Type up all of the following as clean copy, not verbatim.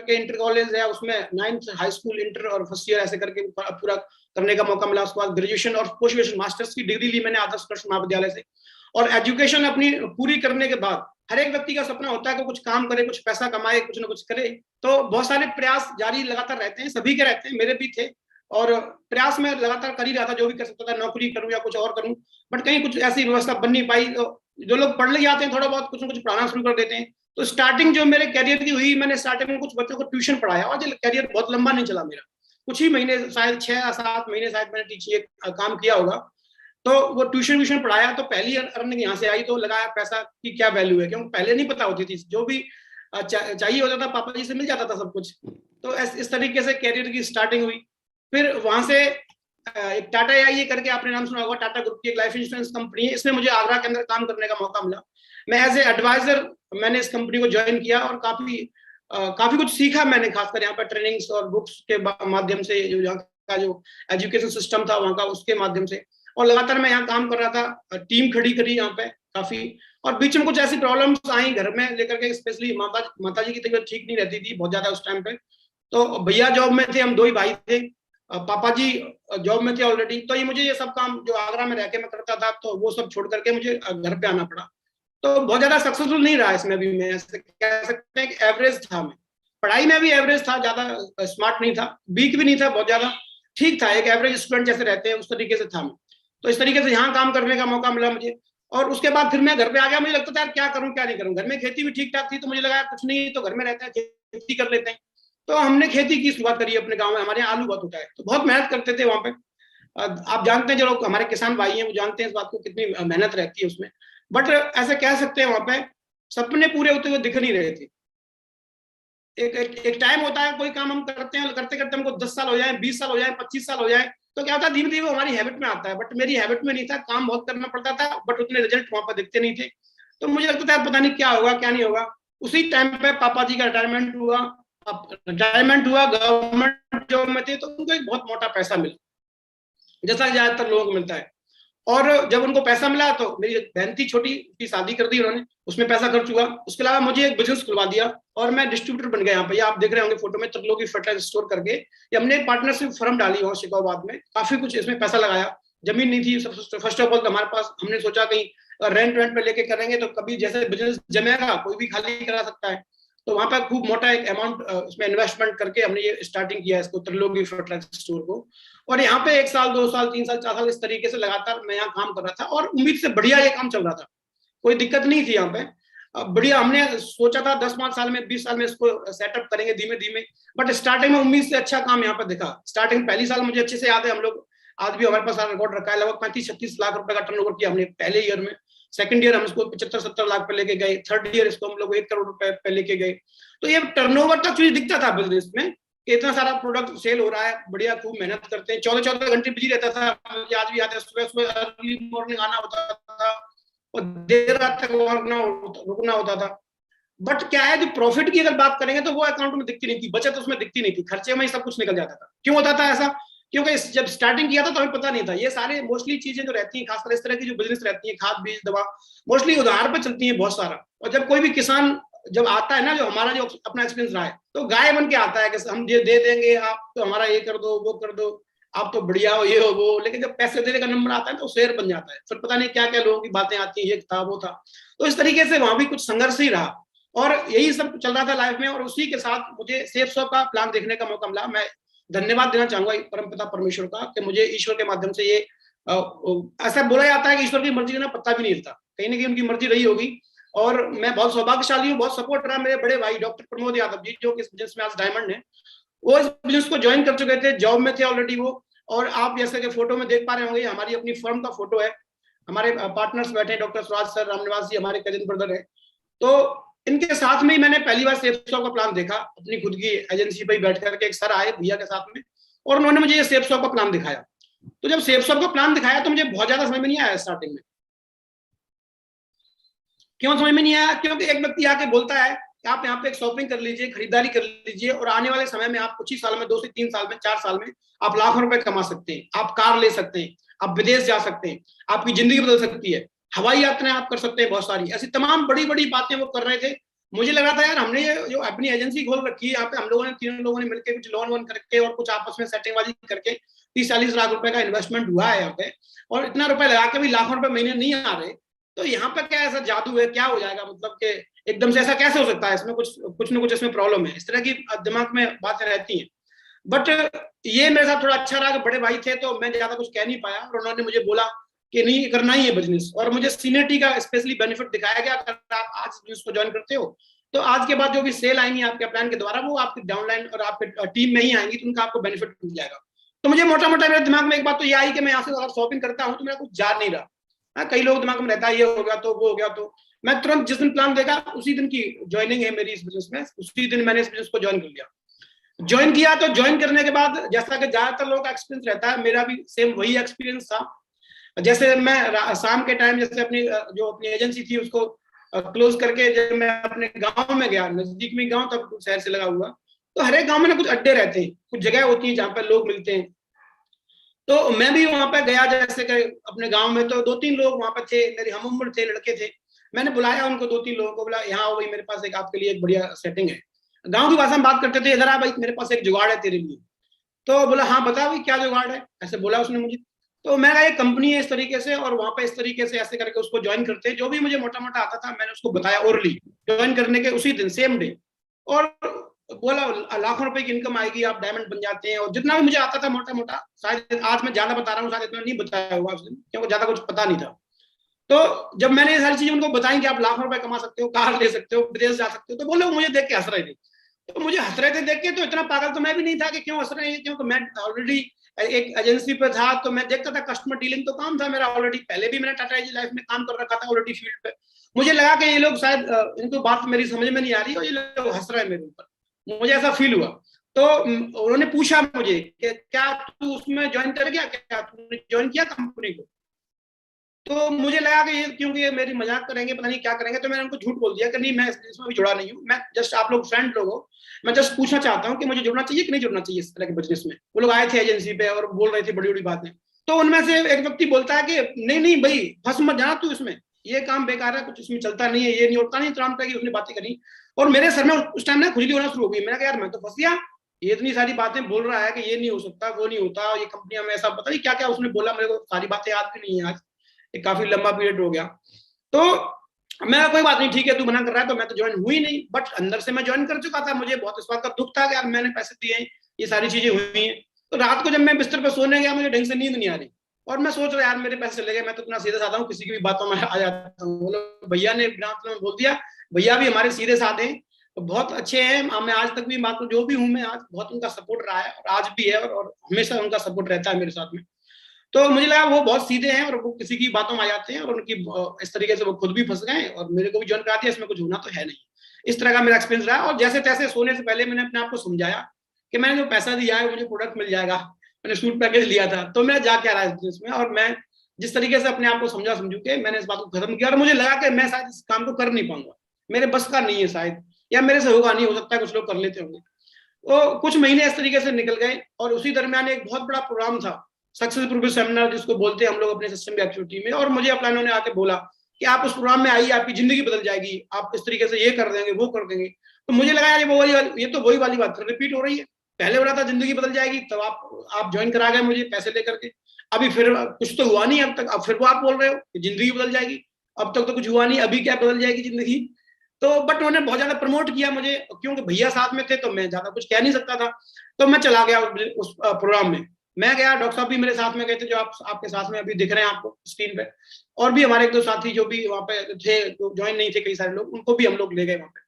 करके inter college है, उसमें 9th हाई स्कूल, इंटर और फर्स्ट ईयर ऐसे करके पूरा करने का मौका मिला। उसके बाद ग्रेजुएशन और पोस्ट ग्रेजुएशन मास्टर्स की डिग्री ली मैंने आदर्श कृष्ण महाविद्यालय से। और एजुकेशन अपनी पूरी करने के बाद हर एक व्यक्ति का सपना होता है कि कुछ काम करे, कुछ पैसा कमाए, कुछ ना कुछ करे। तो बहुत सारे प्रयास जारी लगातार रहते हैं, सभी के रहते हैं, मेरे भी थे। और प्रयास में लगातार कर ही रहा था, जो भी कर सकता था, नौकरी करूं या कुछ और करूं। बट कहीं कुछ ऐसी व्यवस्था बन नहीं पाई। तो जो लोग पढ़ ले जाते हैं, थोड़ा बहुत कुछ ना कुछ पढ़ाना शुरू कर देते हैं। तो स्टार्टिंग जो मेरे कैरियर की हुई, मैंने स्टार्टिंग में कुछ बच्चों को ट्यूशन पढ़ाया, और कैरियर बहुत लंबा नहीं चला मेरा, कुछ ही महीने, शायद 6 या 7 महीने शायद मैंने टीचिंग काम किया होगा। तो वो ट्यूशन पढ़ाया, तो पहली अर्निंग यहाँ से आई। तो लगाया पैसा की क्या वैल्यू है, क्योंकि पहले नहीं पता होती थी, जो भी चाहिए होता था पापा जी से मिल जाता था सब कुछ। तो इस तरीके से कैरियर की स्टार्टिंग हुई। फिर वहां से एक टाटा आई करके आपने नाम सुना होगा, टाटा ग्रुप की एक लाइफ इंश्योरेंस कंपनी है, इसमें मुझे आगरा के अंदर काम करने का मौका मिला। मैं एज ए एडवाइजर मैंने इस कंपनी को ज्वाइन किया, और काफी कुछ सीखा मैंने, खासकर यहाँ पर ट्रेनिंग्स और बुक्स के माध्यम से, जो यहाँ का जो एजुकेशन सिस्टम था वहाँ का, उसके माध्यम से। और लगातार मैं यहाँ काम कर रहा था, टीम खड़ी करी यहाँ पे काफी। और बीच में कुछ ऐसी प्रॉब्लम्स आई घर में लेकर के, स्पेशली माता जी की तबीयत ठीक नहीं रहती थी बहुत ज्यादा उस टाइम पे। तो भैया जॉब में थे, हम 2 ही भाई थे, पापा जी जॉब में थे ऑलरेडी। तो ये मुझे ये सब काम जो आगरा में रह के मैं करता था, तो वो सब छोड़ करके मुझे घर पे आना पड़ा। तो बहुत ज्यादा सक्सेसफुल नहीं रहा इसमें भी, मैं ऐसे कह सकते हैं कि एवरेज था। मैं पढ़ाई में भी एवरेज था, ज्यादा स्मार्ट नहीं था, वीक भी नहीं था बहुत ज्यादा, ठीक था, एक एवरेज स्टूडेंट जैसे रहते हैं उस तरीके से था मैं। तो इस तरीके से यहाँ काम करने का मौका मिला मुझे। और उसके बाद फिर मैं घर पे आ गया, मुझे लगता था यार क्या करूं क्या नहीं करूं। घर में खेती भी ठीक ठाक थी, तो मुझे लगा कुछ नहीं तो घर में रहते हैं, खेती कर लेते हैं। तो हमने खेती की शुरुआत करी अपने गाँव में। हमारे यहाँ आलू बहुत होता है, तो बहुत मेहनत करते थे वहां पे। आप जानते हैं, जो लोग हमारे किसान भाई हैं वो जानते हैं इस बात को, कितनी मेहनत रहती है उसमें। बट ऐसे कह सकते हैं वहां पे सपने पूरे होते हुए दिख नहीं रहे थे। एक टाइम होता है, कोई काम हम करते हैं, करते करते हमको 10 साल हो जाए, 20 साल हो जाए, 25 साल हो जाए, तो क्या होता है धीरे धीरे हमारी हैबिट में आता है। बट मेरी हैबिट में नहीं था, काम बहुत करना पड़ता था, बट उतने रिजल्ट वहां पर दिखते नहीं थे। तो मुझे लगता था पता नहीं क्या होगा क्या नहीं होगा। उसी टाइम पे पापा जी का रिटायरमेंट हुआ। गवर्नमेंट जॉब में थे, तो उनको एक बहुत मोटा पैसा मिला, जैसा ज्यादातर लोगों को मिलता है। और जब उनको पैसा मिला, तो मेरी बहन थी छोटी, की शादी कर दी उन्होंने, उसमें पैसा खर्च हुआ। उसके अलावा मुझे एक बिजनेस खुलवा दिया, और मैं डिस्ट्रीब्यूटर बन गया। यहाँ पे आप देख रहे होंगे फोटो में, त्रिलोकी फर्टिलाइजर स्टोर करके, ये हमने पार्टनरशिप फर्म डाली वहाँ शिकाबाद में। काफी कुछ इसमें पैसा लगाया, जमीन नहीं थी फर्स्ट ऑफ ऑल हमारे पास। हमने सोचा कहीं रेंट पे लेके करेंगे तो कभी जैसे बिजनेस जमेगा कोई भी खाली करा सकता है। तो वहां पर खूब मोटा एक अमाउंट उसमें इन्वेस्टमेंट करके हमने ये स्टार्टिंग किया इसको, त्रिलोकी फर्टिलाइजर स्टोर को। और यहाँ पे 1 साल 2 साल 3 साल 4 साल इस तरीके से लगातार मैं यहाँ काम कर रहा था, और उम्मीद से बढ़िया ये काम चल रहा था, कोई दिक्कत नहीं थी यहाँ पे। बढ़िया, हमने सोचा था 10-5 साल में 20 साल में इसको सेटअप करेंगे धीमे धीमे। बट स्टार्टिंग में उम्मीद से अच्छा काम यहाँ पे दिखा। स्टार्टिंग पहली साल मुझे अच्छे से याद है, हम लोग आज भी हमारे पास रिकॉर्ड रखा है, लगभग 35-36 लाख रुपए का टर्नओवर किया हमने पहले ईयर में। सेकंड ईयर हम इसको 75-70 लाख पे लेके गए। थर्ड ईयर इसको हम लोग 1 करोड़ रुपए पे लेके गए। तो ये टर्नओवर तक चीज दिखता था बिजनेस में, इतना सारा प्रोडक्ट सेल हो रहा है, बढ़िया, खूब मेहनत करते हैं। 14-14 घंटे बिजी रहता था, आज भी आते, सुबह अर्ली मॉर्निंग आना होता था और देर रात तक रुकना होता था। बट क्या है, जो प्रॉफिट की अगर बात करेंगे तो वो अकाउंट में दिखती नहीं थी, बचत उसमें दिखती नहीं थी, खर्चे में ही सब कुछ निकल जाता था। क्यों होता था ऐसा? क्योंकि जब स्टार्टिंग किया था तो हमें पता नहीं था। ये सारे मोस्टली चीजें जो रहती हैं, खासकर इस तरह की जो बिजनेस रहती है, खाद बीज दवा, मोस्टली उधार पे चलती है बहुत सारा। और जब कोई भी किसान जब आता है ना, जो हमारा जो अपना एक्सपीरियंस रहा है, तो गाय बन के आता है कि हम ये दे देंगे, आप तो हमारा ये कर दो वो कर दो, आप तो बढ़िया हो, ये हो वो। लेकिन जब पैसे देने का नंबर आता है तो शेर बन जाता है, फिर पता नहीं क्या क्या लोगों की बातें आती है, ये था वो था। तो इस तरीके से वहां भी कुछ संघर्ष ही रहा, और यही सब चल रहा था लाइफ में। और उसी के साथ मुझे सेफ शॉप का प्लान देखने का मौका मिला। मैं धन्यवाद देना चाहूंगा परमपिता परमेश्वर का, कि मुझे ईश्वर के माध्यम से ये ऐसा बोला जाता है कि ईश्वर की मर्जी का ना पत्ता भी नहीं हिलता, कहीं ना कहीं उनकी मर्जी रही होगी। और मैं बहुत सौभाग्यशाली हूँ, बहुत सपोर्ट रहा मेरे बड़े भाई डॉक्टर प्रमोद यादव जी, जो इस बिजनेस में आज डायमंड है। वो इस बिजनेस को ज्वाइन कर चुके थे, जॉब में थे ऑलरेडी वो। और आप जैसे कि फोटो में देख पा रहे होंगे, हमारी अपनी फर्म का फोटो है। हमारे पार्टनर्स बैठे हैं, डॉक्टर स्वराज सर, रामनिवास जी हमारे कजिन ब्रदर है। तो इनके साथ में ही मैंने पहली बार सेफ शॉप का प्लान देखा, अपनी खुद की एजेंसी पे बैठ करके। एक सर आए भैया के साथ में, और उन्होंने मुझे ये सेफ शॉप का प्लान दिखाया। तो जब सेफ शॉप का प्लान दिखाया तो मुझे बहुत ज्यादा समझ में नहीं आया स्टार्टिंग में। क्यों समझ में नहीं आया? क्योंकि एक व्यक्ति आके बोलता है कि आप यहाँ पे एक शॉपिंग कर लीजिए, खरीदारी कर लीजिए, और आने वाले समय में आप कुछ ही साल में, 2 से 3 साल में, 4 साल में आप लाखों रुपए कमा सकते हैं, आप कार ले सकते हैं, आप विदेश जा सकते हैं, आपकी जिंदगी बदल सकती है, हवाई यात्राएं आप कर सकते हैं, बहुत सारी ऐसी तमाम बड़ी बड़ी बातें वो कर रहे थे। मुझे लग रहा था यार हमने ये जो अपनी एजेंसी खोल रखी है यहाँ पे, हम लोगों ने तीनों लोगों ने मिलकर कुछ लोन वोन करके और कुछ आपस में सेटिंगबाजी करके 30-40 लाख रुपए का इन्वेस्टमेंट हुआ है यहाँ पे, और इतना रुपए लगा के भी लाखों रुपए महीने नहीं आ रहे, तो यहाँ पे क्या ऐसा जादू है, क्या हो जाएगा, मतलब कि एकदम से ऐसा कैसे हो सकता है, इसमें कुछ ना कुछ इसमें प्रॉब्लम है, इस तरह की दिमाग में बातें रहती हैं। बट ये मेरे साथ थोड़ा अच्छा रहा कि बड़े भाई थे तो मैं ज्यादा कुछ कह नहीं पाया, और उन्होंने मुझे बोला कि नहीं करना ही है बिजनेस, और मुझे सीनियरिटी का स्पेशली बेनिफिट दिखाया गया, अगर आप आज बिजनेस को ज्वाइन करते हो तो आज के बाद जो भी सेल आएंगी आपके प्लान के द्वारा वो आपके डाउनलाइन और आपके टीम में ही आएंगी, तो उनका आपको बेनिफिट मिल जाएगा। तो मुझे मोटा मोटा मेरे दिमाग में एक बात तो ये आई कि मैं यहाँ से अगर शॉपिंग करता हूँ तो मेरा कुछ जा नहीं रहा। हाँ, कई लोग दिमाग में रहता है ये हो गया तो वो हो गया, तो मैं तुरंत जिस दिन प्लान देखा उसी दिन की ज्वाइनिंग है मेरी इस बिजनेस में, उसी दिन मैंने इस बिजनेस को ज्वाइन कर लिया। ज्वाइन किया तो ज्वाइन करने के बाद जैसा कि ज्यादातर लोगों का एक्सपीरियंस रहता है, मेरा भी सेम वही एक्सपीरियंस था। जैसे मैं शाम के टाइम जैसे अपनी एजेंसी थी उसको क्लोज करके जब मैं अपने गांव में गया, नजदीक में गांव तब शहर से लगा हुआ, तो हर एक गांव में ना कुछ अड्डे रहते हैं, कुछ जगह होती है जहाँ पर लोग मिलते हैं। तो मैं भी वहां पर गया जैसे कि अपने गांव में, तो 2-3 लोग वहां पर थे, मेरे हम उम्र थे, लड़के थे। मैंने बुलाया उनको, 2-3 लोगों को, बोला यहाँ आओ भाई, मेरे पास एक आपके लिए एक बढ़िया सेटिंग है। गांव की भाषा में बात करते थे, इधर आ भाई मेरे पास एक जुगाड़ है तेरे लिए। तो बोला हाँ बता भाई क्या जुगाड़ है, ऐसे बोला उसने मुझे। तो मैं ये कंपनी है इस तरीके से, और वहां पे इस तरीके से ऐसे करके उसको ज्वाइन करते हैं, जो भी मुझे मोटा मोटा आता था मैंने उसको बताया ओरली, ज्वाइन करने के उसी दिन सेम डे, और बोला लाखों रुपए की इनकम आएगी, आप डायमंड बन जाते हैं। और जितना भी मुझे आता था मोटा मोटा, शायद आज मैं ज्यादा बता रहा हूँ, शायद इतना नहीं बताया हुआ उस दिन क्योंकि ज्यादा कुछ पता नहीं था। तो जब मैंने ये सारी चीजें उनको बताई कि आप लाखों रुपए कमा सकते हो, कार ले सकते हो, विदेश जा सकते हो, तो बोले मुझे देख के हंस रहे थे। तो मुझे हंस रहे थे देख के, तो इतना पागल तो मैं भी नहीं था कि क्यों हंस रहे हैं, क्योंकि मैं ऑलरेडी एक एजेंसी पे था, तो मैं देखता था कस्टमर डीलिंग तो काम था मेरा ऑलरेडी, पहले भी मैंने टाटा एजी लाइफ में काम कर रखा था ऑलरेडी फील्ड पे। मुझे लगा कि ये लोग शायद इनको बात मेरी समझ में नहीं आ रही और ये लोग हंस रहे हैं मेरे ऊपर, मुझे ऐसा फील हुआ। तो उन्होंने पूछा मुझे कि क्या तू उसमें ज्वाइन कर गया, क्या तूने ज्वाइन किया कंपनी को। तो मुझे लगा कि ये क्योंकि ये मेरी मजाक करेंगे, पता नहीं क्या करेंगे, तो मैंने उनको झूठ बोल दिया कि नहीं मैं इसमें भी जुड़ा नहीं हूँ, मैं जस्ट आप लोग फ्रेंड लोग हो, मैं जस्ट पूछना चाहता हूँ कि मुझे जुड़ना चाहिए कि नहीं जुड़ना चाहिए इस तरह के बिजनेस में। वो लोग आए थे एजेंसी पे और बोल रहे थे बड़ी बड़ी बातें। तो उनमें से एक व्यक्ति बोलता है कि नहीं नहीं भाई फंस मत जाना तू इसमें, ये काम बेकार है, कुछ इसमें चलता नहीं है, ये नहीं होता नहीं, तराम की उसने बातें करी। और मेरे सर में उस टाइम ना खुजली होना शुरू हो गई। मैंने कहा यार मैं तो फंस गया, ये इतनी सारी बातें बोल रहा है कि ये नहीं हो सकता, वो नहीं होता, ये कंपनियां में ऐसा, पता नहीं क्या क्या उसने बोला, मेरे को सारी बातें याद भी नहीं है आज, काफी लंबा पीरियड हो गया। तो मैं कोई बात नहीं, ठीक है तू मना कर रहा है, तो मैं तो ज्वाइन हुई नहीं, बट अंदर से मैं ज्वाइन कर चुका था। मुझे बहुत इस बात का दुख था कि यार मैंने पैसे दिए, ये सारी चीजें हुई हैं। तो रात को जब मैं बिस्तर पर सोने गया मुझे ढंग से नींद नहीं आ रही, और मैं सोच रहा यार मेरे पैसे चले गए, मैं तो इतना सीधे साधा हूँ, किसी की भी बातों में आ जाता हूँ। बोलो भैया ने बिना मतलब बोल दिया, भैया भी हमारे सीधे साधे हैं, बहुत अच्छे हैं, मैं आज तक भी बात जो भी हूँ मैं आज बहुत उनका सपोर्ट रहा है और आज भी है, और हमेशा उनका सपोर्ट रहता है मेरे साथ में। तो मुझे लगा वो बहुत सीधे हैं और वो किसी की बातों में आ जाते हैं, और उनकी इस तरीके से वो खुद भी फंस गए और मेरे को भी ज्वाइन करा दिया, इसमें कुछ होना तो है नहीं। इस तरह का मेरा एक्सपीरियंस रहा। और जैसे तैसे सोने से पहले मैंने अपने आप को समझाया कि मैंने जो पैसा दिया है मुझे प्रोडक्ट मिल जाएगा, मैंने सूट पैकेज लिया था, तो मैं जा क्या रहा है इसमें। और मैं जिस तरीके से अपने आप को समझू के मैंने इस बात को खत्म किया, और मुझे लगा कि मैं शायद इस काम को कर नहीं पाऊंगा, मेरे बस का नहीं है शायद, या मेरे से होगा नहीं, हो सकता है कुछ लोग कर लेते होंगे। तो कुछ महीने इस तरीके से निकल गए, और उसी दरमियान एक बहुत बड़ा प्रोग्राम था सक्सेस प्रूफ सेमिनार जिसको बोलते हैं हम लोग अपने सिस्टम एक्टिविटी में, और मुझे अपलाइनों ने आके बोला कि आप उस प्रोग्राम में आइए, आपकी जिंदगी बदल जाएगी, आप इस तरीके से ये कर देंगे वो कर देंगे। तो मुझे लगा यार ये तो वही वाली बात रिपीट हो रही है, पहले बोला था जिंदगी बदल जाएगी, तब आप ज्वाइन करा गए मुझे पैसे लेकर के, अभी फिर कुछ तो हुआ नहीं अब तक, अब फिर वो आप बोल रहे हो कि जिंदगी बदल जाएगी, अब तक तो कुछ हुआ नहीं, अभी क्या बदल जाएगी जिंदगी। तो बट उन्होंने बहुत ज्यादा प्रमोट किया मुझे, क्योंकि भैया साथ में थे तो मैं ज्यादा कुछ कह नहीं सकता था। तो मैं चला गया उस प्रोग्राम में, मैं गया, डॉक्टर साहब भी मेरे साथ में गए थे, जो आपके साथ में अभी दिख रहे हैं आपको स्क्रीन पे, और भी हमारे एक दो साथी जो भी वहाँ पे थे, जो ज्वाइन नहीं थे कई सारे लोग, उनको भी हम लोग ले गए वहाँ पे।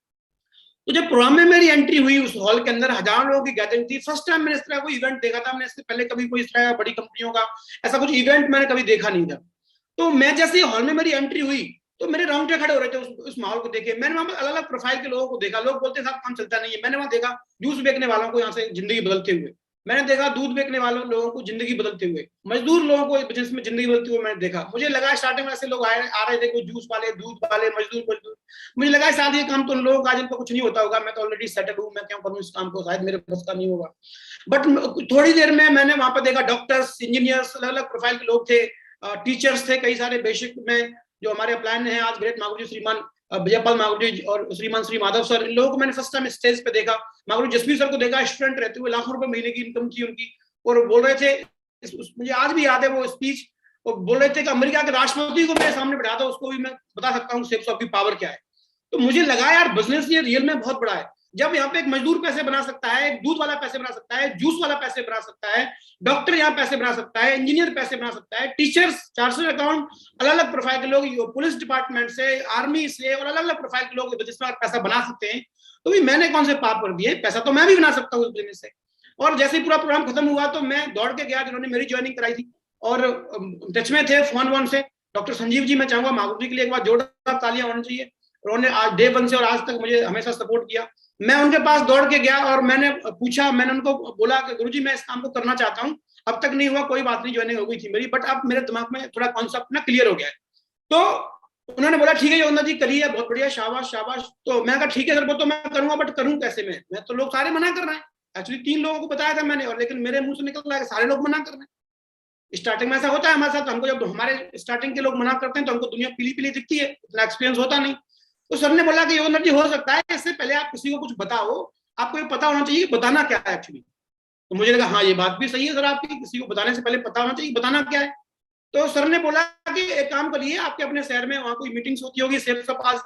तो जब प्रोग्राम में मेरी एंट्री हुई उस हॉल के अंदर, हजारों लोगों की गैदरिंग थी, फर्स्ट टाइम मैंने इस तरह कोई इवेंट देखा था, मैंने इससे पहले कभी कोई इस तरह बड़ी कंपनियों का ऐसा कुछ इवेंट मैंने कभी देखा नहीं था। तो मैं जैसे हॉल में मेरी एंट्री हुई तो मेरे रोंगटे खड़े हो रहे थे उस माहौल को देखे। मैंने वहां पर अलग अलग प्रोफाइल के लोगों को देखा, लोग बोलते साहब काम चलता नहीं है, मैंने वहां देखा जूस बेचने वालों को यहाँ से जिंदगी बदलते हुए, मैंने देखा दूध बेचने वालों लोगों को जिंदगी बदलते हुए, मजदूर लोगों को बिजनेस में जिंदगी बदलते हुए मैंने देखा। मुझे लगा स्टार्टिंग में ऐसे लोग आ रहे थे, कोई जूस वाले, दूध वाले, मजदूर, मुझे लगा शायद ये काम तो उन लोगों का जिनको कुछ नहीं होता होगा, मैं तो ऑलरेडी सेटल हूँ, मैं क्यों करूँ इस काम को, शायद मेरे बस का नहीं होगा। बट थोड़ी देर में मैंने वहां पर देखा डॉक्टर्स, इंजीनियर्स, अलग अलग प्रोफाइल के लोग थे, टीचर्स थे कई सारे, बेसिक में जो हमारे प्लान है आज ग्रेट मागुजी श्रीमान विजयपाल मागुर जी और श्रीमान श्री माधव सर, इन लोगों को मैंने फर्स्ट टाइम स्टेज पे देखा। मागुर जसवीर सर को देखा, स्टूडेंट रहते हुए, लाखों रुपए महीने की इनकम थी उनकी, और बोल रहे थे, मुझे आज भी याद है वो स्पीच, और बोल रहे थे कि अमेरिका के राष्ट्रपति को मेरे सामने बैठा दो, उसको भी मैं बता सकता हूँ सेल्स ऑफ की पावर क्या है। तो मुझे लगा यार बिजनेस ये रियल में बहुत बड़ा है। जब यहाँ पे एक मजदूर पैसे बना सकता है, एक दूध वाला पैसे बना सकता है, जूस वाला पैसे बना सकता है, डॉक्टर यहाँ पैसे बना सकता है, इंजीनियर पैसे बना सकता है, टीचर्स, चार्टर्ड अकाउंट, अलग अलग प्रोफाइल के लोग, पुलिस डिपार्टमेंट से, आर्मी से, और अलग अलग प्रोफाइल के लोग बिजनेस में पैसा बना सकते हैं, तो भी मैंने कौन से पाप कर दिए, पैसा तो मैं भी बना सकता हूँ उस बिजनेस से। और जैसे ही पूरा प्रोग्राम खत्म हुआ तो मैं दौड़ के गया, जिन्होंने मेरी ज्वाइनिंग कराई थी और टच में थे फोन वन से, डॉक्टर संजीव जी, मैं चाहूंगा मागुर जी के लिए एक बार जोरदार तालियां होनी चाहिए। उन्होंने आज डे वन से और आज तक मुझे हमेशा सपोर्ट किया। मैं उनके पास दौड़ के गया और मैंने पूछा, मैंने उनको बोला कि गुरुजी मैं इस काम को करना चाहता हूँ, अब तक नहीं हुआ, कोई बात नहीं, ज्वाइनिंग हो गई थी मेरी, बट अब मेरे दिमाग में थोड़ा कॉन्सेप्ट ना क्लियर हो गया है। तो उन्होंने बोला ठीक है योगेंद्र जी करिए, बहुत बढ़िया, शाबाश शाबाश। तो मैं कहा ठीक है सर, वो तो मैं करूंगा, बट करूं कैसे मैं तो लोग सारे मना कर रहे हैं। एक्चुअली 3 लोगों को बताया था मैंने, और लेकिन मेरे मुंह से निकल रहा है सारे लोग मना कर रहे हैं। स्टार्टिंग में ऐसा होता है हमारे साथ, हमको जब हमारे स्टार्टिंग के लोग मना करते हैं तो हमको दुनिया पीली पीली दिखती है, इतना एक्सपीरियंस होता नहीं। तो सर ने बोला कि योगेंद्र जी हो सकता है इससे पहले आप किसी को कुछ बताओ, आपको ये पता होना चाहिए बताना क्या है एक्चुअली। तो मुझे लगा हाँ ये बात भी सही है सर आपकी, किसी को बताने से पहले पता होना चाहिए बताना क्या है। तो सर ने बोला कि एक काम करिए, आपके अपने शहर में वहां कोई मीटिंग्स होती होगी, सेल्स ऑफ, आज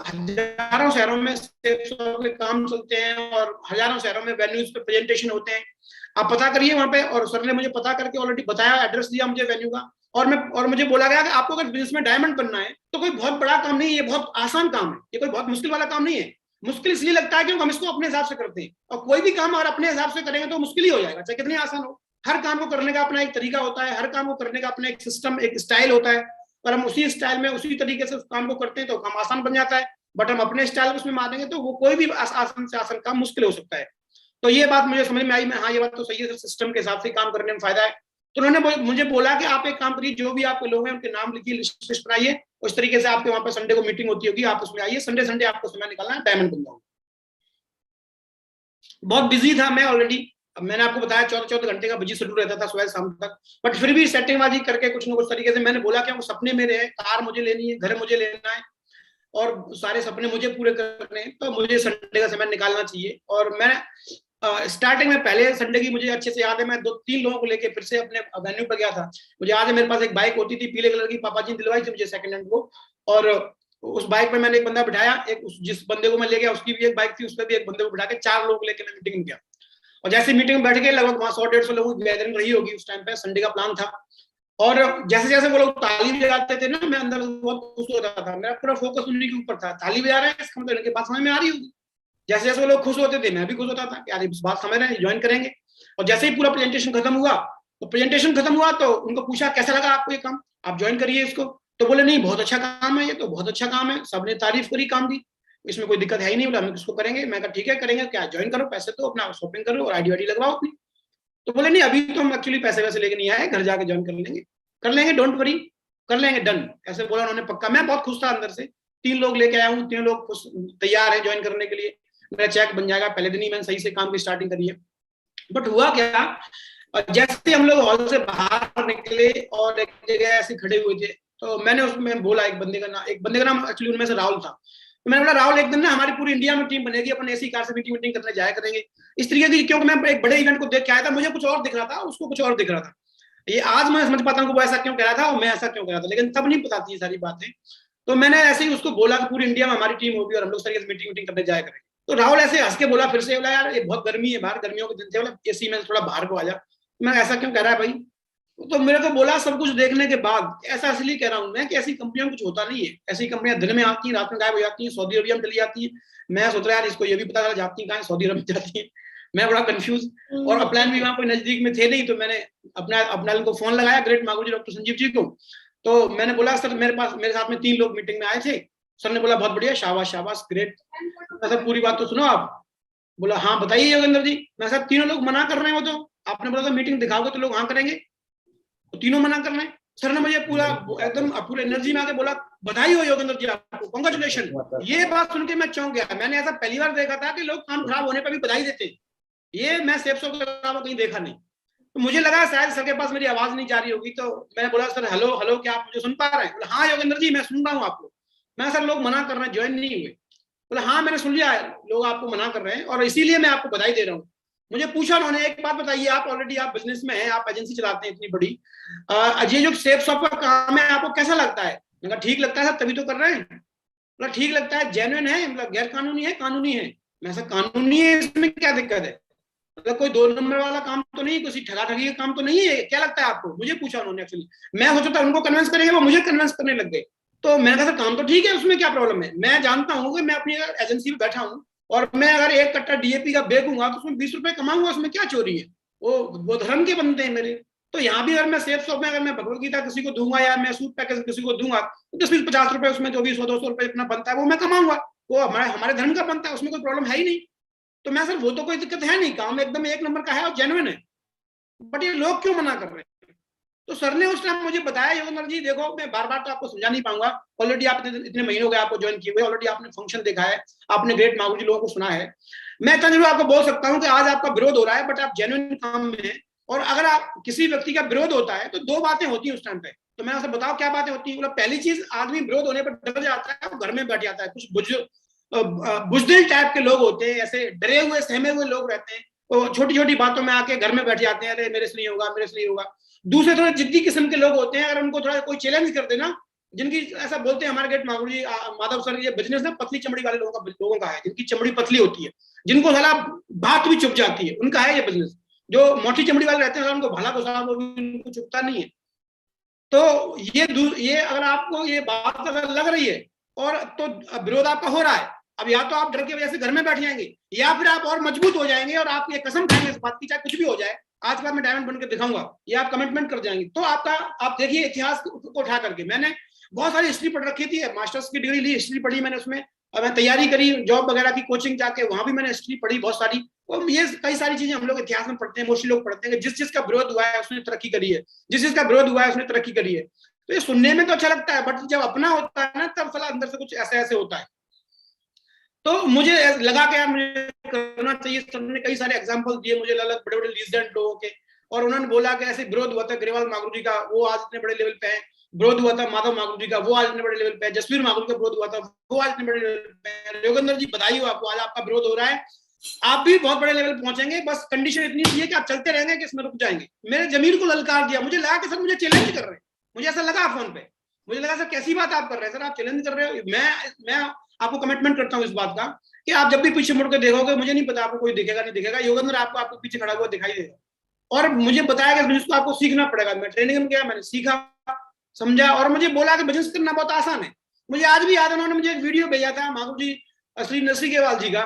हजारों शहरों में सेल्स ऑफ के काम चलते हैं और हजारों शहरों में वेन्यूज पे प्रेजेंटेशन होते हैं, आप पता करिए वहां पे। और सर ने मुझे पता करके ऑलरेडी बताया, एड्रेस दिया मुझे वेन्यू का, और मुझे बोला गया कि आपको अगर बिजनेस में डायमंड बनना है तो कोई बहुत बड़ा काम नहीं है, ये बहुत आसान काम है, ये कोई बहुत मुश्किल वाला काम नहीं है। मुश्किल इसलिए लगता है क्योंकि हम इसको अपने हिसाब से करते हैं, और कोई भी काम अगर अपने हिसाब से करेंगे तो मुश्किल ही हो जाएगा, चाहे कितनी आसान हो। हर काम को करने का अपना एक तरीका होता है, हर काम को करने का अपना एक सिस्टम, एक स्टाइल होता है, और हम उसी स्टाइल में उसी तरीके से उस काम को करते हैं तो काम आसान बन जाता है। बट हम अपने स्टाइल उसमें मारेंगे तो वो कोई भी आसान से आसान काम मुश्किल हो सकता है। तो ये बात मुझे समझ में आई, मैं हाँ ये बात तो सही है, सिस्टम के हिसाब से काम करने में फायदा है। तो उन्होंने मुझे बोला कि आप एक काम करिए, जो भी आपके लोग हैं उनके नाम लिखिए, लिस्ट बनाइए, उस तरीके से आपके वहां पर संडे को मीटिंग होती होगी, आप उसमें आइए, संडे संडे आपको समय निकालना है, डायमंड बन जाऊंगा। बहुत बिजी था मैं ऑलरेडी, अब मैंने आपको बताया 14 घंटे का बिजी शेड्यूल रहता था सुबह शाम तक, बट फिर भी सेटिंगबाजी करके कुछ ना कुछ तरीके से मैंने बोला कि वो सपने मेरे हैं, कार मुझे लेनी है, घर मुझे लेना है, और सारे सपने मुझे पूरे करने हैं, तो मुझे संडे का समय निकालना चाहिए। और मैं स्टार्टिंग में पहले संडे की मुझे अच्छे से याद है, मैं 2-3 लोगों को लेके फिर से अपने वेन्यू पर गया था। मुझे याद है मेरे पास एक बाइक होती थी पीले कलर की, पापा जी ने दिलवाई थी मुझे सेकंड हैंड को, और उस बाइक पे मैंने एक बंदा बिठाया, एक जिस बंदे को मैं ले गया उसकी भी एक बाइक थी, उस पर भी एक बंदे को बिठा के 4 लोग लेके मैं मीटिंग में गया। और जैसे मीटिंग में बैठ गए, लगभग वहां 100-150 लोगों की गैदरिंग रही होगी उस टाइम पे, संडे का प्लान था। और जैसे जैसे वो लोग ताली बजाते थे ना, मैं अंदर बहुत खुश होता था, मेरा पूरा फोकस उन्हीं के ऊपर था, ताली बजा रहे हैं इसका मतलब इनके बात समझ में आ रही होगी। जैसे जैसे वो लोग खुश होते थे मैं भी खुश होता था कि यार इस बात समझ रहे हैं, ज्वाइन करेंगे। और जैसे ही पूरा प्रेजेंटेशन खत्म हुआ तो उनको पूछा कैसा लगा आपको ये काम, आप ज्वाइन करिए इसको। तो बोले नहीं बहुत अच्छा काम है, ये तो बहुत अच्छा काम है, सबने तारीफ करी काम की, इसमें कोई दिक्कत है ही नहीं, बोला हम इसको करेंगे। मैं कहा ठीक है करेंगे, क्या ज्वाइन करो, पैसे तो अपना शॉपिंग करो और आईडी वाईडी लगवाओ अपनी। तो बोले नहीं अभी तो हम एक्चुअली पैसे वैसे लेके नहीं आए, घर जाके ज्वाइन कर लेंगे डोंट वरी, कर लेंगे डन, ऐसे बोला उन्होंने पक्का। मैं बहुत खुश था अंदर से, 3 लोग लेके आया हूँ, 3 लोग तैयार है ज्वाइन करने के लिए, मेरा चेक बन जाएगा, पहले दिन ही मैंने सही से काम की स्टार्टिंग करी है। बट हुआ क्या, जैसे हम लोग हॉल से बाहर निकले और एक जगह ऐसे खड़े हुए थे, तो मैंने उसमें बोला एक बंदे का नाम एक्चुअली उनमें से राहुल था। तो मैंने बोला राहुल एक दिन ना हमारी पूरी इंडिया में टीम बनेगी, अपन ऐसी कार से मीटिंग करने जाया करेंगे इस तरीके की, क्योंकि मैं एक बड़े इवेंट को देख के आया था, मुझे कुछ और दिख रहा था, उसको कुछ और दिख रहा था। ये आज मैं समझ पाता हूँ कि वो ऐसा क्यों कह रहा था और मैं ऐसा क्यों कह रहा था, लेकिन तब नहीं पता थी सारी बातें। तो मैंने ऐसे ही उसको बोला कि पूरी इंडिया में हमारी टीम होगी और हम लोग तरीके से मीटिंग करने जाया करेंगे। तो राहुल ऐसे हंस के बोला फिर से, बोला यार ये बहुत गर्मी है बाहर, गर्मियों के दिन थे, बोला एसी में थोड़ा बाहर को आ जा। मैं ऐसा क्यों कह रहा है भाई, तो मेरे को बोला सब कुछ देखने के बाद ऐसा इसलिए कह रहा हूँ मैं कि ऐसी कंपनियों में कुछ होता नहीं है, ऐसी कंपनियां दिन में आती हैं रात में गायब हो जाती हैं, सऊदी अरबिया में चली जाती है। मैं सोच रहा यार इसको ये भी पता चला जाती कहाँ है, सऊदी अरब में जाती है। मैं बड़ा कंफ्यूज, और अपलाइन भी वहां कोई नजदीक में थे नहीं, तो मैंने अपना को फोन लगाया ग्रेट मागुर जी डॉक्टर संजीव जी को। तो मैंने बोला सर मेरे साथ में 3 लोग मीटिंग में आए थे। सर ने बोला बहुत बढ़िया, शाबाश शाबाश ग्रेट। सर पूरी बात तो सुनो आप। बोला हाँ बताइए योगेंद्र जी। मैं सर 3 लोग मना कर रहे हो, तो आपने बोला था मीटिंग दिखाओगे तो लोग हाँ करेंगे, तो 3 मना कर रहे हैं। सर ने मुझे पूरा एकदम पूरे एनर्जी में आके बोला बधाई हो योगेंद्र जी आपको, कांग्रेचुलेशन। ये बात सुन के मैं चौंक गया, मैंने ऐसा पहली बार देखा था कि लोग काम खराब होने पर भी बधाई देते, ये मैं सेप्सो के अलावा कहीं देखा नहीं। तो मुझे लगा शायद सर के पास मेरी आवाज नहीं जा रही होगी, तो मैंने बोला सर हेलो हेलो क्या आप मुझे सुन पा रहे हैं? हाँ योगेंद्र जी मैं सुन रहा हूँ आपको। मैं सर लोग मना कर रहे हैं, ज्वाइन नहीं हुए। बोला हाँ मैंने सुन लिया है, लोग आपको मना कर रहे हैं और इसीलिए मैं आपको बधाई दे रहा हूँ। मुझे पूछा उन्होंने, एक बात बताइए, आप ऑलरेडी आप बिजनेस में हैं, आप एजेंसी चलाते हैं इतनी बड़ी, ये जो सेफ शॉप का काम है आपको कैसा लगता है? मैंने कहा ठीक लगता है सर, तभी तो कर रहे हैं। मतलब ठीक लगता है, जेन्युइन है, मतलब गैर कानूनी है, कानूनी है? मैं सर कानूनी है, इसमें क्या दिक्कत है? मतलब कोई 2 नंबर वाला काम तो नहीं, किसी ठगा ठगी का काम तो नहीं है, क्या लगता है आपको? मुझे पूछा उन्होंने। एक्चुअली मैं सोचा था उनको कन्विंस करेंगे, वो मुझे कन्विंस करने लग गए। तो मैंने कहा सर काम तो ठीक है, उसमें क्या प्रॉब्लम है? मैं जानता हूँ कि मैं अपनी एजेंसी में बैठा हूँ और मैं अगर 1 कट्टा DAP का बेचूंगा तो उसमें 20 रुपए कमाऊंगा, उसमें क्या चोरी है? वो धर्म के बनते हैं मेरे। तो यहाँ भी अगर मैं सेफ शॉप में अगर मैं भगवत गीता किसी को दूंगा या मैं सूट पैकेज किसी को दूंगा तो 10-20-50 रुपए उसमें जो भी 100-200 रुपए इतना बनता है वो मैं कमाऊंगा, वो हमारे धर्म का बनता है, उसमें कोई प्रॉब्लम है ही नहीं। तो मैं सर वो तो कोई दिक्कत है नहीं, काम एकदम 1 नंबर का है और जेन्युइन है, बट ये लोग क्यों मना कर रहे हैं? तो सर ने उस टाइम मुझे बताया, योगेंद्र जी देखो मैं बार बार तो आपको समझा नहीं पाऊंगा, ऑलरेडी आप इतने महीने हो गए आपको ज्वाइन किए हुए, ऑलरेडी आपने फंक्शन देखा है, आपने ग्रेट मागू जी लोगों को सुना है। मैं इतना जरूर आपको बोल सकता हूँ कि आज आपका विरोध हो रहा है बट आप जेन्युइन काम में है। और अगर आप किसी व्यक्ति का विरोध होता है तो 2 बातें होती है उस टाइम पे। तो मैं आपसे बताओ क्या बातें होती है? मतलब पहली चीज, आदमी विरोध होने पर डर जाता है, घर में बैठ जाता है। कुछ बुजदिल टाइप के लोग होते हैं, ऐसे डरे हुए सहमे हुए लोग रहते हैं, वो छोटी छोटी बातों में आके घर में बैठ जाते हैं, अरे मेरे से नहीं होगा, मेरे से नहीं होगा। दूसरे थोड़े जिद्दी किस्म के लोग होते हैं, अगर उनको थोड़ा कोई चैलेंज कर देना, जिनकी ऐसा बोलते हैं हमारे गेट मागुर जी माधव सर, ये बिजनेस ना पतली चमड़ी वाले लोगों का है, जिनकी चमड़ी पतली होती है, जिनको साला बात भी चुप जाती है, उनका है ये बिजनेस। जो मोटी चमड़ी वाले रहते हैं उनको भला को वो भी उनको चुपता नहीं है। तो ये अगर आपको ये बात अगर लग रही है और तो विरोध आपका हो रहा है, अब या तो आप डर की वजह से घर में बैठ जाएंगे या फिर आप और मजबूत हो जाएंगे और आप ये कसम खाएंगे इस बात की, चाहे कुछ भी हो जाए, आज के बाद मैं डायमंड बन के दिखाऊंगा, ये आप कमिटमेंट कर जाएंगे। तो आपका आप देखिए इतिहास को उठा करके, मैंने बहुत सारी हिस्ट्री पढ़ रखी थी, मास्टर्स की डिग्री ली, हिस्ट्री पढ़ी मैंने उसमें, और मैं तैयारी करी जॉब वगैरह की, कोचिंग जाके वहां भी मैंने हिस्ट्री पढ़ी बहुत सारी। और ये कई सारी चीजें हम लोग इतिहास में पढ़ते हैं, मोस्टली लोग पढ़ते हैं कि जिस चीज का विरोध हुआ है उसने तरक्की करी है, जिस चीज का विरोध हुआ है उसने तरक्की करी है। तो ये सुनने में तो अच्छा लगता है, बट जब अपना होता है ना तब साला अंदर से कुछ ऐसे ऐसे होता है। तो मुझे लगा कि यार मुझे करना चाहिए। सबने कई सारे एग्जांपल दिए मुझे, अलग बड़े बड़े लीजेंड लोगों के, और उन्होंने बोला कि ऐसे विरोध हुआ था ग्रेवाल मागरू जी का, वो आज इतने बड़े लेवल पे है, विरोध हुआ था माधव मागरू जी का, वो आज इतने बड़े लेवल पे है, जसवीर मागरू का विरोध हुआ था, वो आज इतने बड़े लेवल पे है। योगेंद्र जी बधाई हो आपको, आज आपका विरोध हो रहा है, आप भी बहुत बड़े लेवल पहुंचेंगे, बस कंडीशन इतनी है कि आप चलते रहेंगे कि इसमें रुक जाएंगे। मेरे जमीर को ललकार दिया, मुझे लगा कि सर मुझे चैलेंज कर रहे हैं, मुझे ऐसा लगा फोन पे, मुझे लगा सर कैसी बात आप कर रहे हैं सर, आप चैलेंज कर रहे हो। मैं आपको कमिटमेंट करता हूँ इस बात का कि आप जब भी पीछे मुड़ के देखोगे, मुझे नहीं पता आपको कोई दिखेगा नहीं दिखेगा, योगेंद्र आपको आपको पीछे खड़ा हुआ दिखाई देगा। और मुझे बताया कि बिजनेस को आपको सीखना पड़ेगा, मैं ट्रेनिंग में गया, मैंने सीखा समझा, और मुझे बोला कि बिजनेस करना बहुत आसान है। मुझे आज भी याद है, उन्होंने मुझे एक वीडियो भेजा था माधव जी श्री नरसिंहवाल जी का,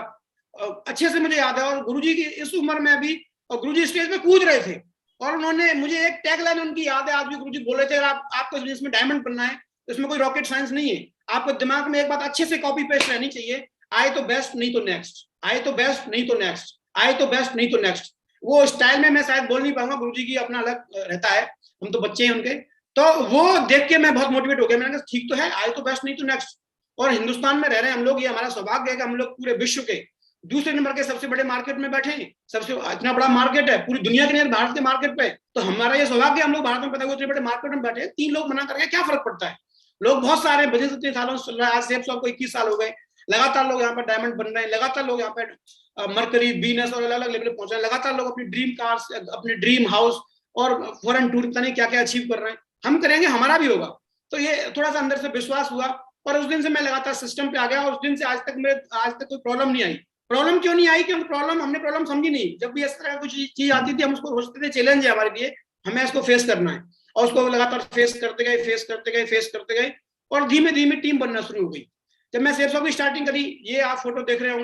अच्छे से मुझे याद है। और गुरुजी की इस उम्र में भी, और गुरुजी स्टेज पे कूद रहे थे, और उन्होंने मुझे एक टैगलाइन उनकी याद है आज भी, गुरुजी बोल रहे थे आपको बिजनेस में डायमंड बनना है, इसमें कोई रॉकेट साइंस नहीं है, आपको दिमाग में एक बात अच्छे से कॉपी पेस्ट रहनी चाहिए, आए तो बेस्ट नहीं तो नेक्स्ट, आए तो बेस्ट नहीं तो नेक्स्ट, आए तो बेस्ट नहीं तो नेक्स्ट। वो स्टाइल में मैं शायद बोल नहीं पाऊंगा, गुरुजी की अपना अलग रहता है, हम तो बच्चे हैं उनके। तो वो देख के मैं बहुत मोटिवेट हो गया, मैंने कहा ठीक तो है, आए तो बेस्ट नहीं तो नेक्स्ट। और हिंदुस्तान में रह रहे हैं हम लोग, ये हमारा सौभाग्य है कि हम लोग पूरे विश्व के दूसरे नंबर के सबसे बड़े मार्केट में बैठे हैं, सबसे इतना बड़ा मार्केट है पूरी दुनिया के नहीं, भारत के मार्केट पे, तो हमारा ये सौभाग्य हम लोग भारत में पैदा हुए, इतने बड़े मार्केट में बैठे हैं, 3 लोग मना करके क्या फर्क पड़ता है? लोग बहुत सारे बिजनेस इतने सालों से चल रहा है, आज सेफ शॉप को 21 साल हो गए, लगातार लोग यहाँ पर डायमंड बन रहे हैं, लगातार लोग यहाँ पे मरकरी वीनस और अलग अलग लेवल पहुंच रहे हैं, लगातार लोग अपनी ड्रीम कार्स, अपने ड्रीम हाउस और फॉरेन टूर पता नहीं क्या क्या अचीव कर रहे हैं। हम करेंगे, हमारा भी होगा। तो ये थोड़ा सा अंदर से विश्वास हुआ, और उस दिन से मैं लगातार सिस्टम पे आ गया, और उस दिन से आज तक कोई प्रॉब्लम नहीं आई। प्रॉब्लम क्यों नहीं आई? क्योंकि हमने प्रॉब्लम समझी नहीं। जब भी इस तरह कुछ चीज आती थी हम उसको सोचते थे चैलेंज है हमारे लिए, हमें इसको फेस करना है, और उसको लगातार फेस करते गए, और धीमे धीमे टीम बनना शुरू हो गई। जब मैं सेफ शॉप की स्टार्टिंग करी, ये आप फोटो देख रहे होंगे,